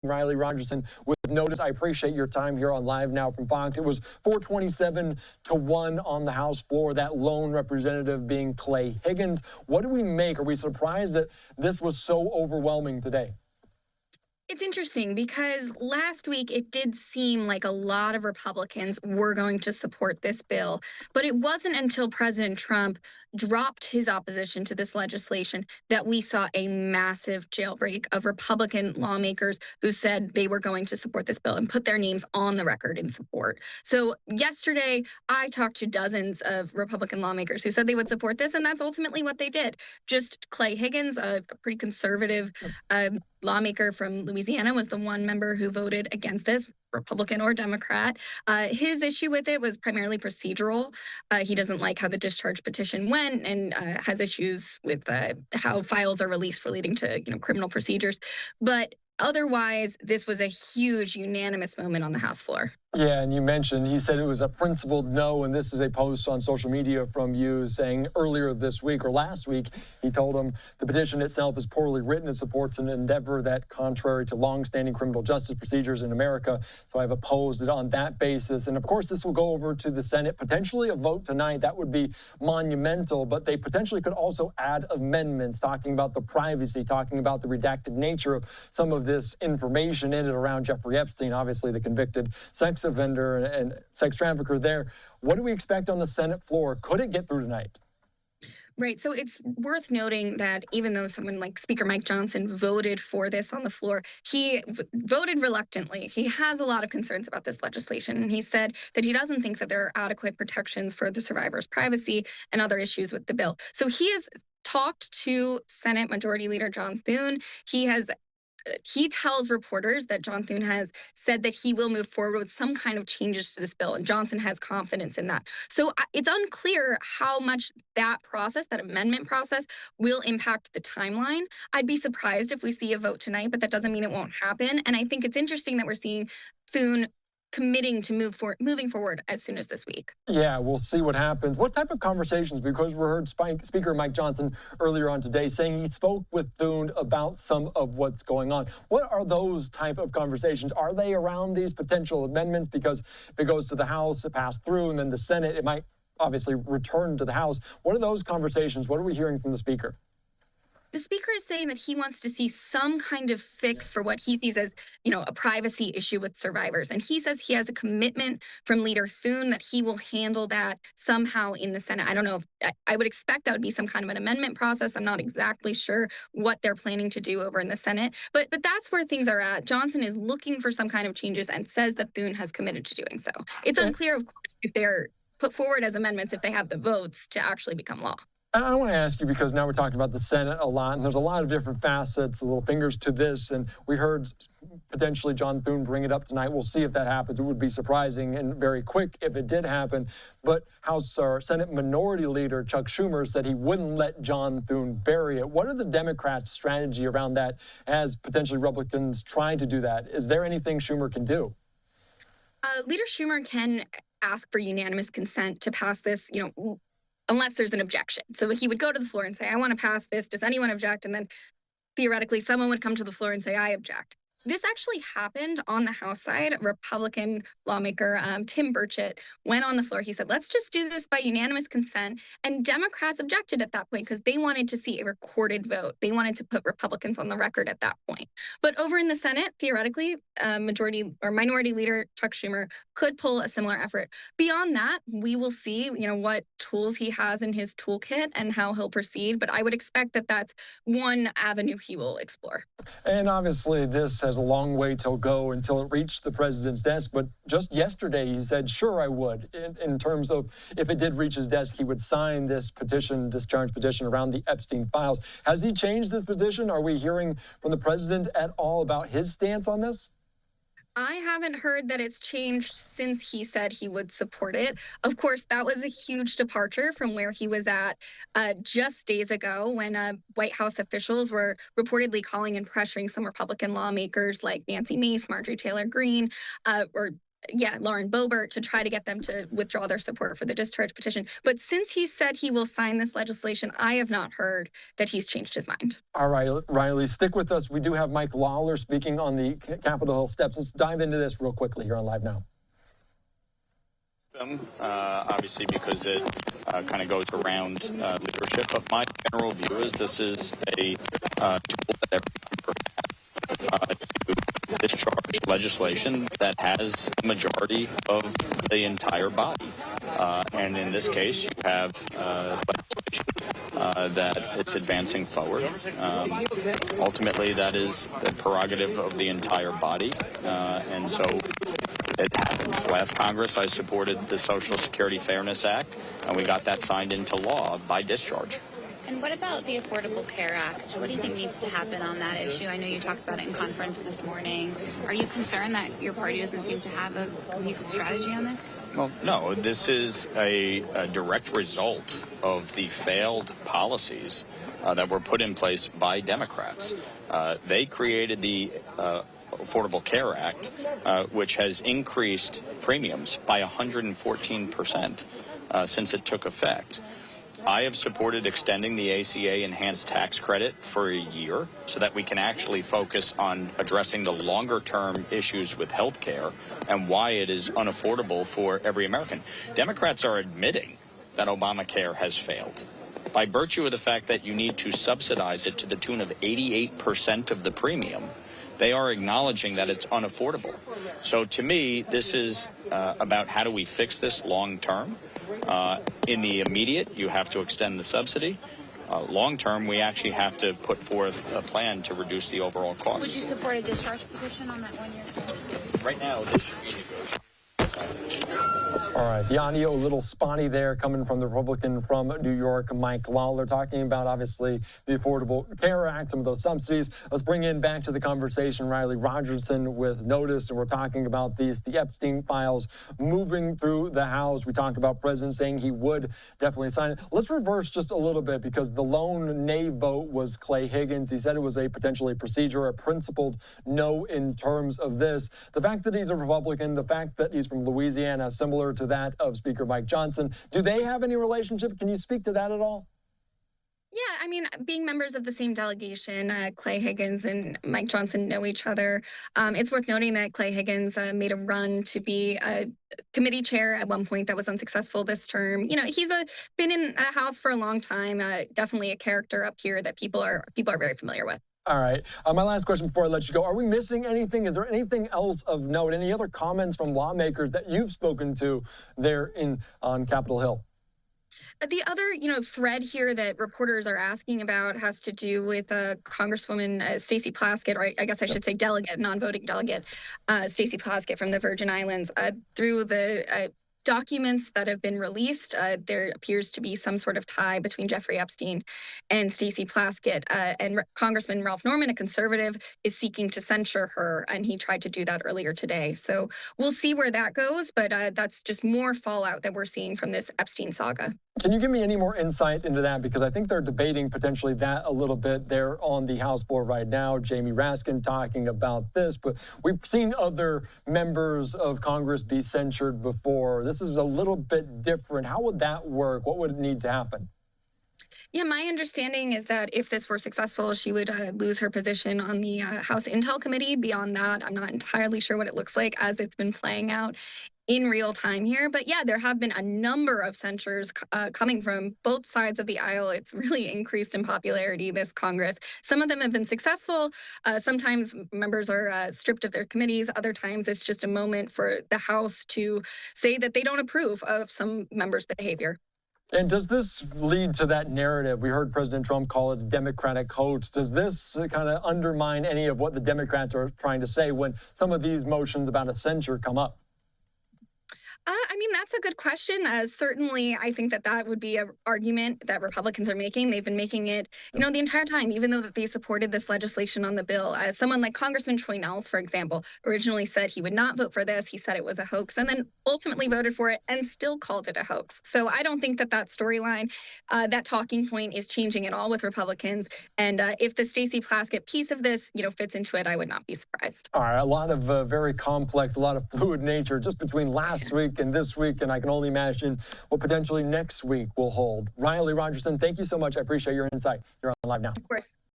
Riley Rogerson with Notus. I appreciate your time here on Live Now from Fox. It was 427 to 1 on the House floor, that lone representative being Clay Higgins. What do we make? Are we surprised that this was so overwhelming today? It's interesting because last week it did seem like a lot of Republicans were going to support this bill, but it wasn't until President Trump dropped his opposition to this legislation that we saw a massive jailbreak of Republican lawmakers who said they were going to support this bill and put their names on the record in support. So yesterday, I talked to dozens of Republican lawmakers who said they would support this, and that's ultimately what they did. Just Clay Higgins, a pretty conservative lawmaker from Louisiana, was the one member who voted against this, Republican or Democrat. His issue with it was primarily procedural. He doesn't like how the discharge petition went and has issues with how files are released relating to criminal procedures. But otherwise, this was a huge unanimous moment on the House floor. Yeah, and you mentioned, he said it was a principled no, and this is a post on social media from you saying earlier this week or last week, he told him the petition itself is poorly written. It supports an endeavor that contrary to longstanding criminal justice procedures in America. So I've opposed it on that basis. And of course, this will go over to the Senate, potentially a vote tonight. That would be monumental, but they potentially could also add amendments talking about the privacy, talking about the redacted nature of some of this information in and around Jeffrey Epstein, obviously the convicted sex offender and sex trafficker there. What do we expect on the Senate floor? Could it get through tonight? Right. So it's worth noting that even though someone like Speaker Mike Johnson voted for this on the floor, he voted reluctantly. He has a lot of concerns about this legislation. And he said that he doesn't think that there are adequate protections for the survivor's privacy and other issues with the bill. So he has talked to Senate Majority Leader John Thune. He tells reporters that John Thune has said that he will move forward with some kind of changes to this bill, and Johnson has confidence in that. So it's unclear how much that process, that amendment process, will impact the timeline. I'd be surprised if we see a vote tonight, but that doesn't mean it won't happen. And I think it's interesting that we're seeing Thune committing to moving forward as soon as this week. Yeah, we'll see what happens. What type of conversations? Because we heard Speaker Mike Johnson earlier on today saying he spoke with Thune about some of what's going on. What are those type of conversations? Are they around these potential amendments? Because if it goes to the House, it passed through, and then the Senate, it might obviously return to the House. What are those conversations? What are we hearing from the Speaker? The speaker is saying that he wants to see some kind of fix for what he sees as, a privacy issue with survivors. And he says he has a commitment from Leader Thune that he will handle that somehow in the Senate. I don't know if I would expect that would be some kind of an amendment process. I'm not exactly sure what they're planning to do over in the Senate, but that's where things are at. Johnson is looking for some kind of changes and says that Thune has committed to doing so. It's unclear, of course, if they're put forward as amendments, if they have the votes to actually become law. I want to ask you, because now we're talking about the Senate a lot, and there's a lot of different facets, little fingers to this, and we heard potentially John Thune bring it up tonight. We'll see if that happens. It would be surprising and very quick if it did happen. But Senate Minority Leader Chuck Schumer said he wouldn't let John Thune bury it. What are the Democrats' strategy around that as potentially Republicans trying to do that? Is there anything Schumer can do? Leader Schumer can ask for unanimous consent to pass this, unless there's an objection. So he would go to the floor and say, I want to pass this. Does anyone object? And then theoretically, someone would come to the floor and say, I object. This actually happened on the House side. Republican lawmaker Tim Burchett went on the floor. He said, let's just do this by unanimous consent. And Democrats objected at that point because they wanted to see a recorded vote. They wanted to put Republicans on the record at that point. But over in the Senate, theoretically, Majority or Minority Leader Chuck Schumer could pull a similar effort. Beyond that, we will see, what tools he has in his toolkit and how he'll proceed. But I would expect that that's one avenue he will explore. And obviously, this has a long way to go until it reached the president's desk. But just yesterday, he said, sure, I would. In terms of if it did reach his desk, he would sign this petition, discharge petition around the Epstein files. Has he changed this petition? Are we hearing from the president at all about his stance on this? I haven't heard that it's changed since he said he would support it. Of course, that was a huge departure from where he was at just days ago when White House officials were reportedly calling and pressuring some Republican lawmakers like Nancy Mace, Marjorie Taylor Greene, or Lauren Boebert, to try to get them to withdraw their support for the discharge petition. But since he said he will sign this legislation, I have not heard that he's changed his mind. All right, Riley, stick with us. We do have Mike Lawler speaking on the Capitol Hill steps. Let's dive into this real quickly here on Live Now. Obviously, because it kind of goes around leadership. But my general view is this is a tool that every member has to discharge legislation that has a majority of the entire body. And in this case, you have legislation that it's advancing forward. Ultimately, that is the prerogative of the entire body. And so it happens. Last Congress, I supported the Social Security Fairness Act, and we got that signed into law by discharge. And what about the Affordable Care Act? What do you think needs to happen on that issue? I know you talked about it in conference this morning. Are you concerned that your party doesn't seem to have a cohesive strategy on this? Well, no, this is a direct result of the failed policies that were put in place by Democrats. They created the Affordable Care Act, which has increased premiums by 114% since it took effect. I have supported extending the ACA enhanced tax credit for a year so that we can actually focus on addressing the longer-term issues with health care and why it is unaffordable for every American. Democrats are admitting that Obamacare has failed by virtue of the fact that you need to subsidize it to the tune of 88% of the premium. They are acknowledging that it's unaffordable. So to me, this is about how do we fix this long term. In the immediate, you have to extend the subsidy. Long term, we actually have to put forth a plan to reduce the overall cost. Would you support a discharge petition on that 1 year? Right now, this should be negotiated. All right, the audio a little spotty there coming from the Republican from New York, Mike Lawler, talking about obviously the Affordable Care Act, some of those subsidies. Let's bring in back to the conversation Riley Rogerson with Notus, and we're talking about the Epstein files moving through the House. We talked about President saying he would definitely sign it. Let's reverse just a little bit because the lone nay vote was Clay Higgins. He said it was a potentially procedure, a principled no in terms of this. The fact that he's a Republican, the fact that he's from Louisiana, similar to that of Speaker Mike Johnson. Do they have any relationship? Can you speak to that at all? Yeah, I mean, being members of the same delegation, Clay Higgins and Mike Johnson know each other. It's worth noting that Clay Higgins made a run to be a committee chair at one point that was unsuccessful this term. You know, he's been in the House for a long time. Definitely a character up here that people are very familiar with. All right. My last question before I let you go. Are we missing anything? Is there anything else of note? Any other comments from lawmakers that you've spoken to there on Capitol Hill? The other, thread here that reporters are asking about has to do with Congresswoman Stacey Plaskett, or I guess I should say delegate, non-voting delegate, Stacey Plaskett from the Virgin Islands. Through the documents that have been released, there appears to be some sort of tie between Jeffrey Epstein and Stacey Plaskett. And Congressman Ralph Norman, a conservative, is seeking to censure her, and he tried to do that earlier today. So we'll see where that goes, but that's just more fallout that we're seeing from this Epstein saga. Can you give me any more insight into that? Because I think they're debating potentially that a little bit there on the House floor right now. Jamie Raskin talking about this, but we've seen other members of Congress be censured before. This is a little bit different. How would that work? What would need to happen? Yeah, my understanding is that if this were successful, she would lose her position on the House Intel Committee. Beyond that, I'm not entirely sure what it looks like as it's been playing out in real time here. But yeah, there have been a number of censures coming from both sides of the aisle. It's really increased in popularity, this Congress. Some of them have been successful. Sometimes members are stripped of their committees. Other times it's just a moment for the House to say that they don't approve of some members' behavior. And does this lead to that narrative? We heard President Trump call it a Democratic hoax. Does this kind of undermine any of what the Democrats are trying to say when some of these motions about a censure come up? I mean, that's a good question. Certainly, I think that that would be an argument that Republicans are making. They've been making it, the entire time, even though that they supported this legislation on the bill. As someone like Congressman Troy Nehls, for example, originally said he would not vote for this. He said it was a hoax, and then ultimately voted for it and still called it a hoax. So I don't think that that storyline, that talking point, is changing at all with Republicans. And if the Stacey Plaskett piece of this, fits into it, I would not be surprised. All right, a lot of very complex, a lot of fluid nature just between last week and this week, and I can only imagine what potentially next week will hold. Riley Rogerson, thank you so much. I appreciate your insight. You're on Live Now. Of course.